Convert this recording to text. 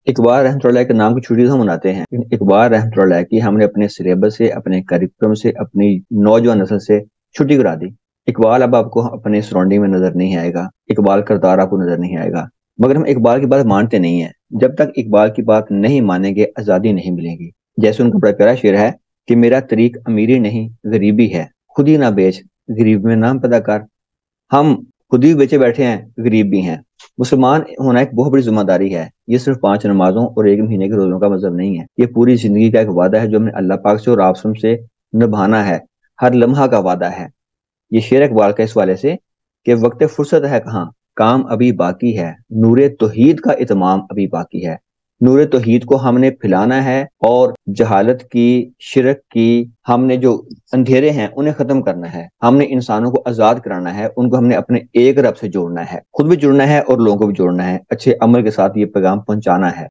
اقبال رحمۃ اللہ کے نام کی چھٹی تو ہم مناتے ہیں، لیکن اقبال رحمۃ اللہ کی ہم نے اپنے سلیبس سے، اپنے کریکولم سے، اپنی نوجوان نسل سے چھٹی کرا دی۔ اقبال اب آپ کو اپنے سراؤنڈنگ میں نظر نہیں آئے گا، اقبال کردار آپ کو نظر نہیں آئے گا، مگر ہم اقبال کی بات مانتے نہیں ہیں۔ جب تک اقبال کی بات نہیں مانیں گے آزادی نہیں ملے گی۔ جیسے ان کا بڑا پیارا شعر ہے کہ میرا طریق امیری نہیں غریبی ہے، خود ہی نہ بیچ غریب میں نام پیدا کر۔ ہم خود ہی بیچے بیٹھے ہیں، غریب بھی ہیں۔ مسلمان ہونا ایک بہت بڑی ذمہ داری ہے۔ یہ صرف 5 نمازوں اور 1 مہینے کے روزوں کا مذہب نہیں ہے، یہ پوری زندگی کا ایک وعدہ ہے جو ہم نے اللہ پاک سے اور آپ سے نبھانا ہے، ہر لمحہ کا وعدہ ہے۔ یہ شعر اقبال کا اس والے سے کہ وقت فرصت ہے کہاں، کام ابھی باقی ہے، نور توحید کا اتمام ابھی باقی ہے۔ نور توحید کو ہم نے پھیلانا ہے، اور جہالت کی، شرک کی، ہم نے جو اندھیرے ہیں انہیں ختم کرنا ہے۔ ہم نے انسانوں کو آزاد کرانا ہے، ان کو ہم نے اپنے ایک رب سے جوڑنا ہے، خود بھی جڑنا ہے اور لوگوں کو بھی جوڑنا ہے، اچھے عمل کے ساتھ یہ پیغام پہنچانا ہے۔